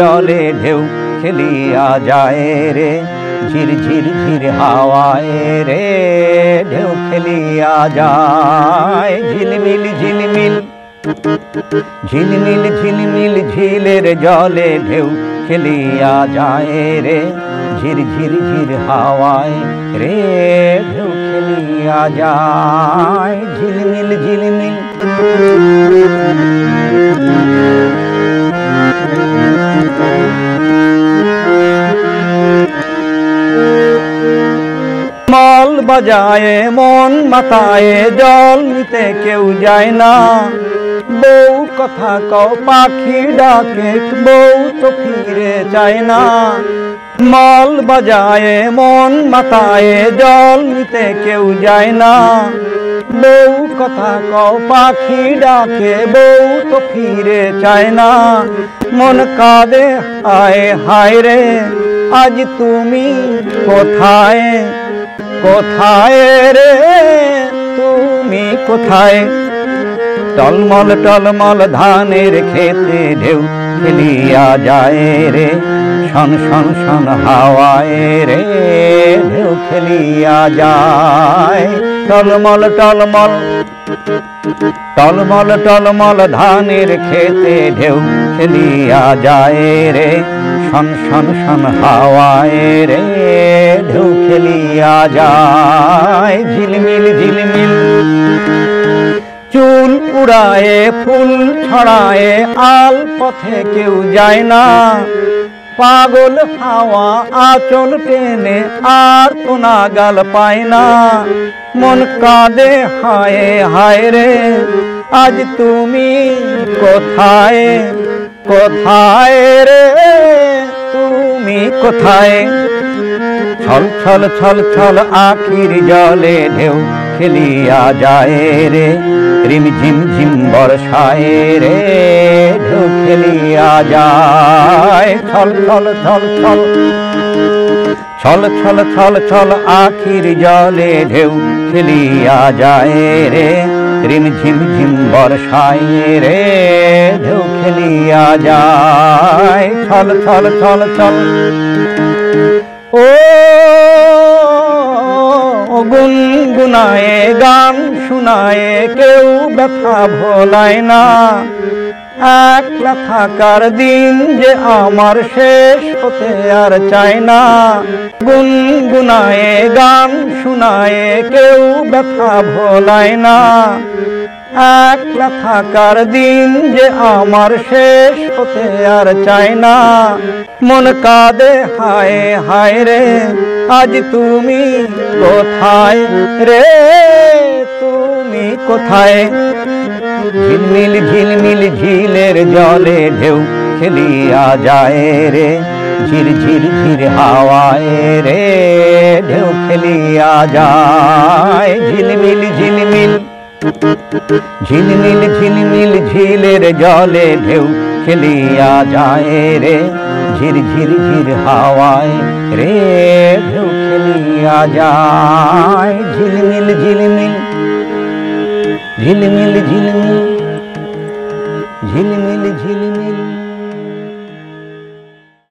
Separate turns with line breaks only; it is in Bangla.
জলে ঢেউ খেলিয়া যায় রে, ঝির ঝির ঝির হাওয়ায় রে ঢেউ খেলিয়া যায়। ঝিলমিল ঝিলমিল ঝিলমিল ঝিলমিল ঝিলের জলে ঢেউ খেলিয়া যায় রে, ঝির ঝির ঝির হাওয়ায় রে ঢেউ খেলিয়া যায়। ঝিলমিল ঝিলমিল মাল বাজায় মন মাতায় জল নিতে কেউ যায় না, বউ কথা কও পাখি ডাকে বউ তো ফিরে চায় না। মাল বাজায় মন মাতায় জল নিতে কেউ যায় না, বউ কথা কও পাখি ডাকে বউ তো ফিরে চায় না। মন কাঁদে হায় হায় রে আজ তুমি কোথায়, কোথায় রে তুমি কোথায়। টলমল টলমল ধানের খেতে ঢেউ খেলিয়া যায় রে, শন শন শন হাওয়ায় রে ঢেউ খেলিয়া যায়। টলমল টলমল টলমল টলমল ধানের খেতে ঢেউ খেলিয়া যায় রে, শন শন শন হাওয়ায় রে ঢেউ খেলিয়া যায়। ঝিলমিল ঝিলমিল চুল উড়ায়ে ফুল ছড়ায়ে আল পথে কেউ যায় না, পাগল হাওয়া আঁচল টেনে আর তো নাগাল পায় না। মন কাঁদে হায় হায় রে আজ তুমি কোথায়, কোথায় রে তুমি কোথায়। ছল ছল ছল ছল আখির জলে ঢেউ খেলিয়া যায় রে, রিম ঝিম ঝিম বর্ষায় রে ঢেউ খেলিয়া যায়। ছল ছল ছল ছল ছল ছল ছল ছল আখির জলে ঢেউ খেলিয়া যায় রে, রিম ঝিম ঝিম বর্ষায় রে ঢেউ খেলিয়া যায়। ছল ছল ছল ছল ও গুনগুনায়ে গান শুনায়ে কেউ ব্যথা ভোলায় না, একলা থাকার দিন যে আমার শেষ হতে আর চায় না। গুনগুনায়ে গান শুনায়ে কেউ ব্যথা ভোলায় না, একলা থাকার দিন যে আমার শেষ হতে আর চায় না। মন কাঁদে হায় হায় রে আজ তুমি কোথায় রে তুমি কোথায়। ঝিলমিল ঝিলমিল ঝিলের জলে ঢেউ খেলিয়া যায় রে, ঝির ঝির ঝির হাওয়ায় রে ঢেউ খেলিয়া যায়। ঝিলমিল ঝিলমিল ঝিলমিল ঝিলমিল ঝিলের জলে ঢেউ খেলিয়া যায় রে, ঝির ঝির ঝির হাওয়ায় রে ঢেউ খেলিয়া যায়। ঝিলমিল ঝিলমিল ঝিলমিল ঝিলমিল ঝিলমিল ঝিলমিল